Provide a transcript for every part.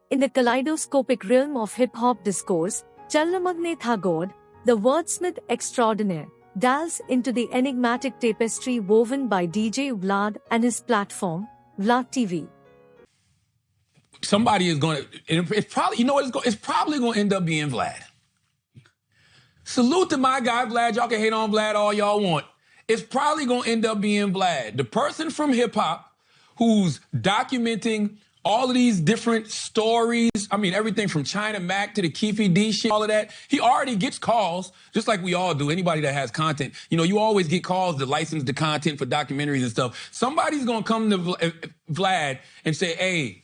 In the kaleidoscopic realm of hip-hop discourse, Charlamagne Tagore, the wordsmith extraordinaire, delves into the enigmatic tapestry woven by DJ Vlad and his platform, Vlad TV. Somebody is going to, it's probably, you know what, it's probably going to end up being Vlad. Salute to my guy Vlad. Y'all can hate on Vlad all y'all want. It's probably going to end up being Vlad, the person from hip hop who's documenting all of these different stories. I mean, everything from China Mac to the Keefe D shit, all of that. He already gets calls, just like we all do. Anybody that has content, you know, you always get calls to license the content for documentaries and stuff. Somebody's going to come to Vlad and say, hey,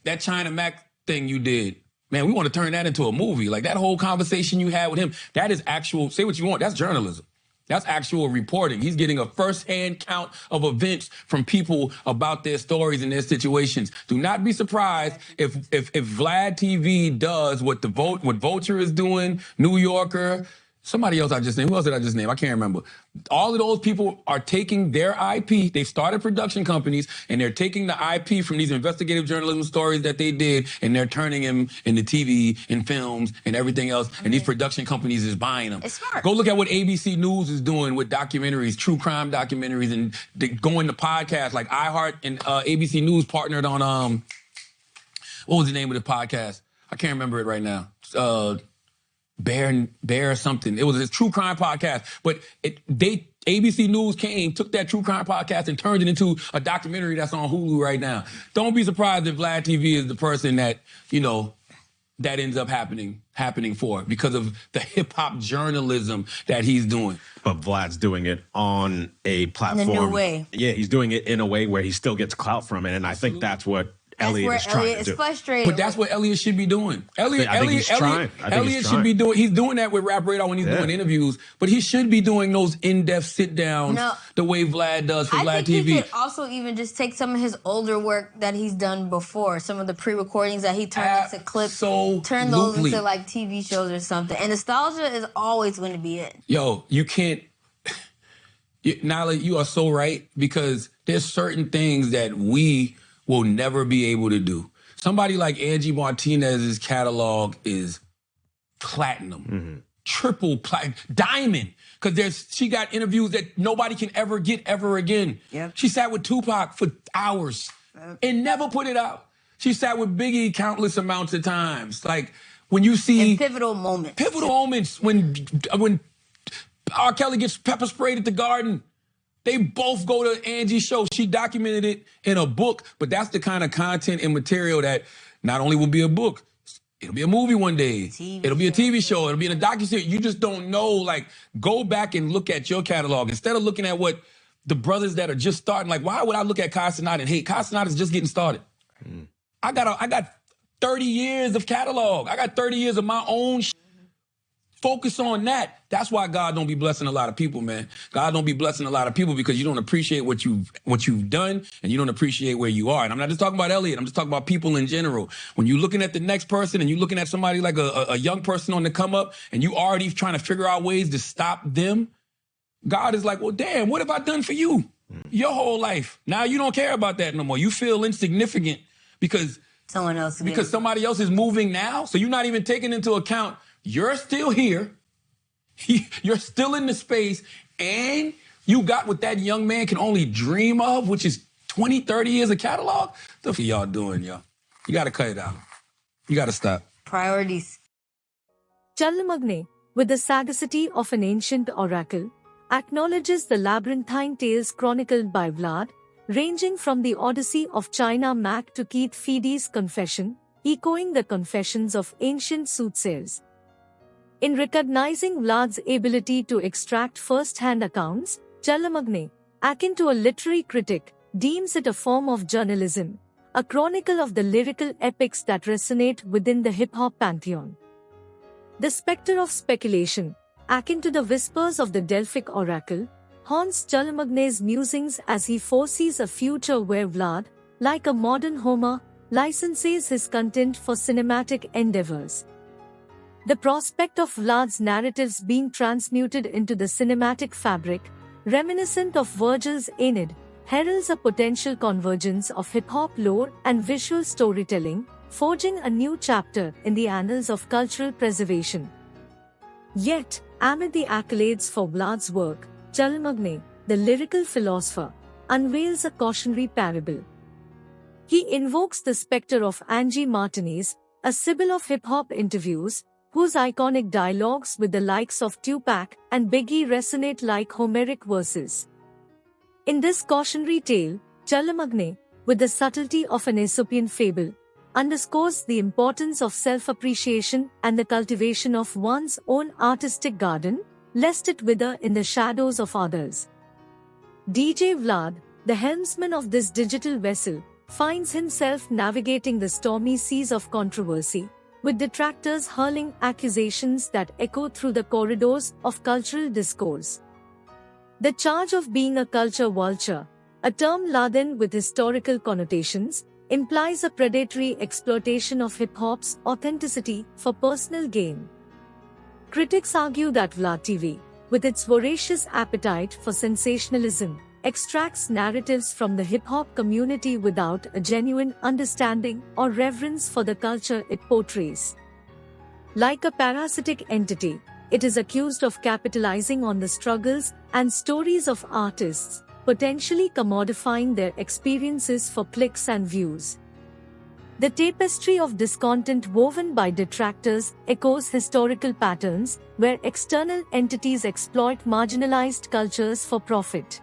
that China Mac thing you did, man, we want to turn that into a movie. Like that whole conversation you had with him, that is actual, say what you want, that's journalism. That's actual reporting. He's getting a first-hand count of events from people about their stories and their situations. Do not be surprised if Vlad TV does what Vulture is doing, New Yorker, somebody else I just named. Who else did I just name? I can't remember. All of those people are taking their IP. They've started production companies, and they're taking the IP from these investigative journalism stories that they did, and they're turning them into TV and films and everything else, and these production companies is buying them. It's smart. Go look at what ABC News is doing with documentaries, true crime documentaries, and they going to podcasts. Like iHeart and ABC News partnered on, what was the name of the podcast? I can't remember it right now. Bear something. It was a true crime podcast, but ABC News took that true crime podcast and turned it into a documentary that's on Hulu right now. Don't be surprised if Vlad TV is the person that, you know, that ends up happening for because of the hip hop journalism that he's doing. But Vlad's doing it on a platform. In a new way. Yeah, he's doing it in a way where he still gets clout from it, and I think that's what Elliot is trying to do. Frustrated. But that's what Elliot should be doing. Elliot should be doing. He's doing that with Rap Radar when he's doing interviews. But he should be doing those in-depth sit-downs the way Vlad does for Vlad TV. I think he could also even just take some of his older work that he's done before, some of the pre-recordings that he turned into clips, turn those into like TV shows or something. And nostalgia is always going to be it. Yo, you can't. Nala, you are so right, because there's certain things that we will never be able to do. Somebody like Angie Martinez's catalog is platinum, triple platinum, diamond, because she got interviews that nobody can ever get ever again. Yep. She sat with Tupac for hours and never put it out. She sat with Biggie countless amounts of times. Like when you see in pivotal moments when R. Kelly gets pepper sprayed at the Garden. They both go to Angie's show. She documented it in a book, but that's the kind of content and material that not only will be a book, it'll be a movie one day. It'll be a TV show. It'll be in a docuseries. You just don't know. Like, go back and look at your catalog. Instead of looking at what the brothers that are just starting, like, why would I look at Casanat and hate? Casanat is just getting started. I got 30 years of catalog. I got 30 years of my own Focus on that. That's why God don't be blessing a lot of people, man. God don't be blessing a lot of people because you don't appreciate what you've done, and you don't appreciate where you are. And I'm not just talking about Elliot. I'm just talking about people in general. When you're looking at the next person and you're looking at somebody like a young person on the come up, and you already trying to figure out ways to stop them, God is like, well, damn, what have I done for you your whole life? Now you don't care about that no more. You feel insignificant because somebody else is moving now. So you're not even taking into account you're still here, you're still in the space, and you got what that young man can only dream of, which is 20, 30 years of catalog. What are y'all doing, y'all? You got to cut it out. You got to stop. Priorities. Charlamagne, with the sagacity of an ancient oracle, acknowledges the labyrinthine tales chronicled by Vlad, ranging from the Odyssey of China Mac to Keith Feedy's Confession, echoing the confessions of ancient soothsayers. In recognizing Vlad's ability to extract first-hand accounts, Charlamagne, akin to a literary critic, deems it a form of journalism, a chronicle of the lyrical epics that resonate within the hip-hop pantheon. The specter of speculation, akin to the whispers of the Delphic oracle, haunts Charlamagne's musings as he foresees a future where Vlad, like a modern Homer, licenses his content for cinematic endeavors. The prospect of Vlad's narratives being transmuted into the cinematic fabric, reminiscent of Virgil's Aeneid, heralds a potential convergence of hip-hop lore and visual storytelling, forging a new chapter in the annals of cultural preservation. Yet, amid the accolades for Vlad's work, Charlamagne, the lyrical philosopher, unveils a cautionary parable. He invokes the specter of Angie Martinez, a sibyl of hip-hop interviews, whose iconic dialogues with the likes of Tupac and Biggie resonate like Homeric verses. In this cautionary tale, Charlamagne, with the subtlety of an Aesopian fable, underscores the importance of self-appreciation and the cultivation of one's own artistic garden, lest it wither in the shadows of others. DJ Vlad, the helmsman of this digital vessel, finds himself navigating the stormy seas of controversy, with detractors hurling accusations that echo through the corridors of cultural discourse. The charge of being a culture vulture, a term laden with historical connotations, implies a predatory exploitation of hip-hop's authenticity for personal gain. Critics argue that Vlad TV, with its voracious appetite for sensationalism, extracts narratives from the hip-hop community without a genuine understanding or reverence for the culture it portrays. Like a parasitic entity, it is accused of capitalizing on the struggles and stories of artists, potentially commodifying their experiences for clicks and views. The tapestry of discontent woven by detractors echoes historical patterns where external entities exploit marginalized cultures for profit.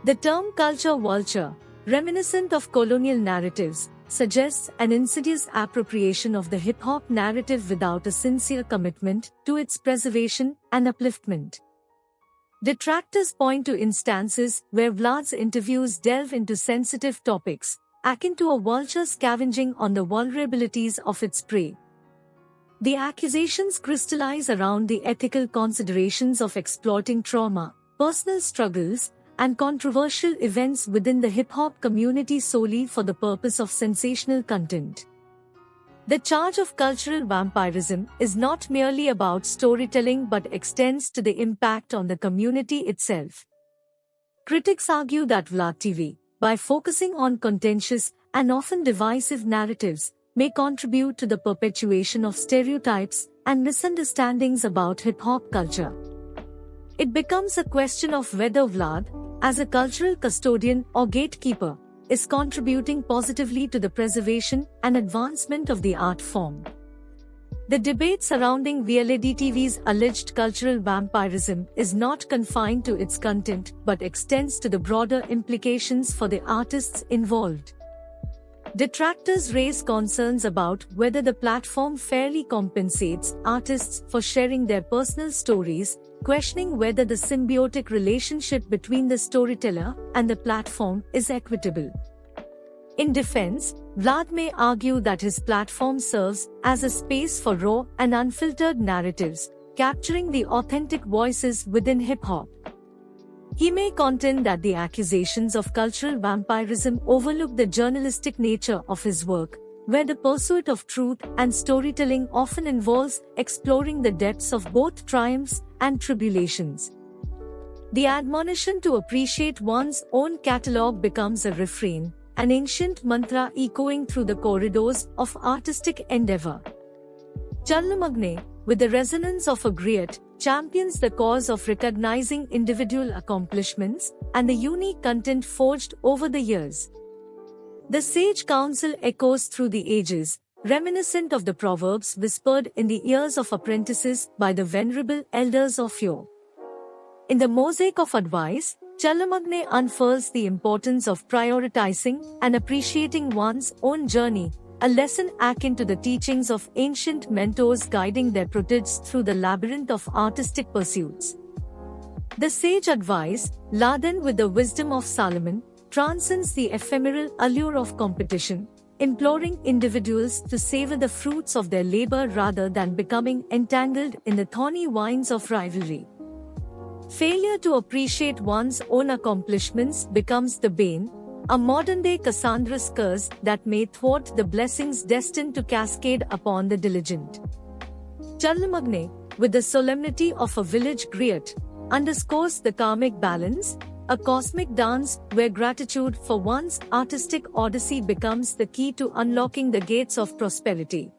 The term culture vulture, reminiscent of colonial narratives, suggests an insidious appropriation of the hip-hop narrative without a sincere commitment to its preservation and upliftment. Detractors point to instances where Vlad's interviews delve into sensitive topics, akin to a vulture scavenging on the vulnerabilities of its prey. The accusations crystallize around the ethical considerations of exploiting trauma, personal struggles, and controversial events within the hip-hop community solely for the purpose of sensational content. The charge of cultural vampirism is not merely about storytelling but extends to the impact on the community itself. Critics argue that Vlad TV, by focusing on contentious and often divisive narratives, may contribute to the perpetuation of stereotypes and misunderstandings about hip-hop culture. It becomes a question of whether Vlad, as a cultural custodian or gatekeeper, is contributing positively to the preservation and advancement of the art form. The debate surrounding VLAD TV's alleged cultural vampirism is not confined to its content but extends to the broader implications for the artists involved. Detractors raise concerns about whether the platform fairly compensates artists for sharing their personal stories, questioning whether the symbiotic relationship between the storyteller and the platform is equitable. In defense, Vlad may argue that his platform serves as a space for raw and unfiltered narratives, capturing the authentic voices within hip-hop. He may contend that the accusations of cultural vampirism overlook the journalistic nature of his work, where the pursuit of truth and storytelling often involves exploring the depths of both triumphs and tribulations. The admonition to appreciate one's own catalog becomes a refrain, an ancient mantra echoing through the corridors of artistic endeavor. Charlamagne, with the resonance of a griot, champions the cause of recognizing individual accomplishments and the unique content forged over the years. The sage counsel echoes through the ages, reminiscent of the proverbs whispered in the ears of apprentices by the venerable elders of yore. In the mosaic of advice, Charlamagne unfurls the importance of prioritizing and appreciating one's own journey, a lesson akin to the teachings of ancient mentors guiding their proteges through the labyrinth of artistic pursuits. The sage advice, laden with the wisdom of Solomon, transcends the ephemeral allure of competition, imploring individuals to savor the fruits of their labor rather than becoming entangled in the thorny vines of rivalry. Failure to appreciate one's own accomplishments becomes the bane, a modern-day Cassandra's curse that may thwart the blessings destined to cascade upon the diligent. Charlamagne, with the solemnity of a village griot, underscores the karmic balance, a cosmic dance where gratitude for one's artistic odyssey becomes the key to unlocking the gates of prosperity.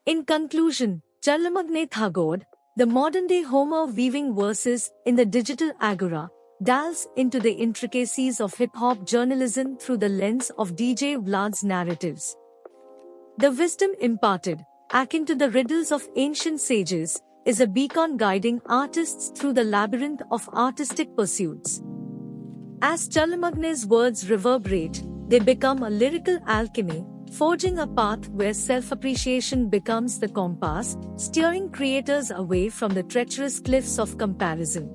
In conclusion, Charlamagne Tagore, the modern-day Homer weaving verses in the digital agora, delves into the intricacies of hip-hop journalism through the lens of DJ Vlad's narratives. The wisdom imparted, akin to the riddles of ancient sages, is a beacon guiding artists through the labyrinth of artistic pursuits. As Charlamagne's words reverberate, they become a lyrical alchemy, forging a path where self-appreciation becomes the compass, steering creators away from the treacherous cliffs of comparison.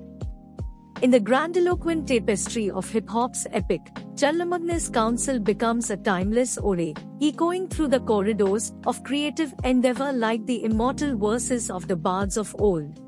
In the grandiloquent tapestry of hip-hop's epic, Charlamagne's counsel becomes a timeless ore, echoing through the corridors of creative endeavor like the immortal verses of the bards of old.